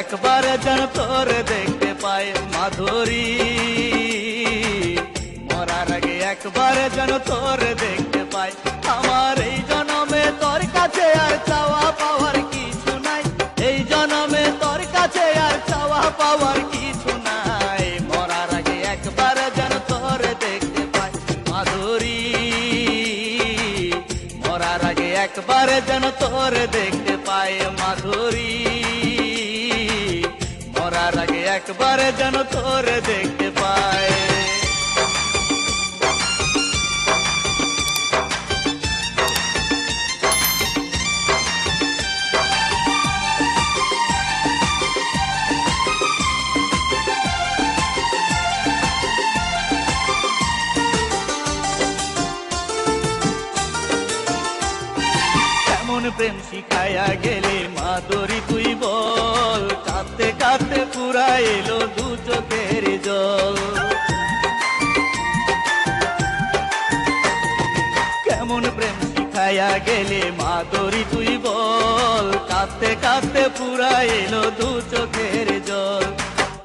একবার যেন তোর দেখতে পাই মাধুরী, মরার আগে একবার যেন তোর দেখতে পাই। আমার এই জনমে তোর কাছে আর চাওয়া পাওয়ার কিছু নাই, এই জনমে তোর কাছে আর চাওয়া পাওয়ার কিছু নাই। মরার আগে একবার যেন তোর দেখতে পাই মাধুরী, মরার আগে একবার যেন তোর দেখতে পাই মাধুরী, মরার আগে একবার যেন তোর দেখতে পাই। কেমন প্রেম শিখাইয়া গেলে মাধুরী তুই বল, কাঁদতে কাঁদতে পুরা এলো দু চোখের জল। কেমন প্রেম শিখাইয়া গেলে মাধুরী তুই বল, কাঁদতে কাঁদতে পুরা এলো দু চোখের জল।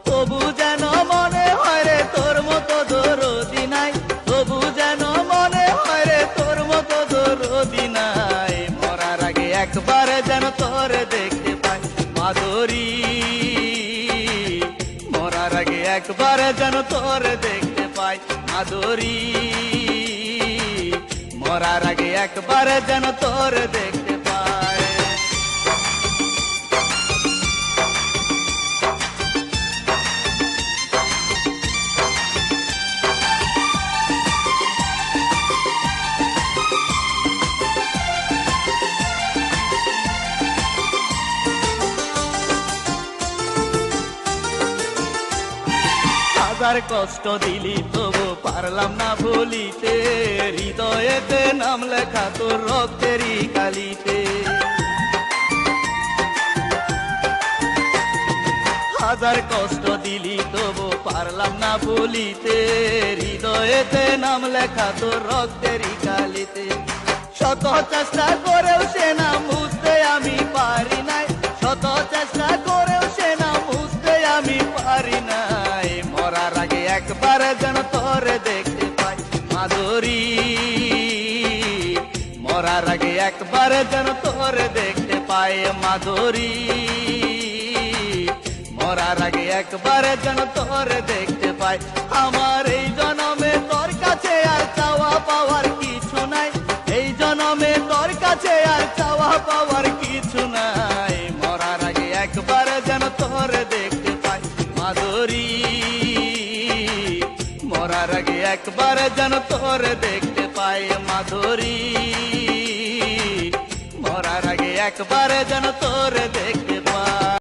তবু যেন মনে হয় রে তোর মতো দরদি নাই, তবু যেন মনে হয় রে তোর মতো দরদি নাই। মরার আগে একবার যেন তোর দেখতে পাই মাধুরী, মরার আগে একবার যেন তোর দেখতে পাই মাধুরী, মরার আগে একবার যেন তোর দেখতে পাই। হাজার কষ্ট দিলি তবু পারলাম না ভুলিতে, হৃদয়েতে নাম লেখা তোর রক্তেরই কালিতে। হাজার কষ্ট দিলি তবু পারলাম না ভুলিতে, হৃদয়েতে নাম লেখা তোর রক্তেরই কালিতে। শত চেষ্টা করেও সে নাম বুঝতে আমি পারি নাই, শত চেষ্টা করেও সে নাম বুঝতে আমি পারি নাই। মরার আগে একবার যেন তোর দেখতে পাই মাধুরী, মরার আগে একবার যেন তোর দেখতে পাই মাধুরী, মরার আগে একবার যেন তোর দেখতে পাই। আমার এই জনমে তোর কাছে আর চাওয়া পাওয়ার কিছু নাই, এই জনমে তোর কাছে আর চাওয়া পাওয়ার কিছু নাই। মরার আগে একবার যেন তোর দেখতে পাই মাধুরী, মরার আগে একবার যেন তোর দেখতে পাই মাধুরী, মরার আগে একবার যেন তোর দেখতে পাই।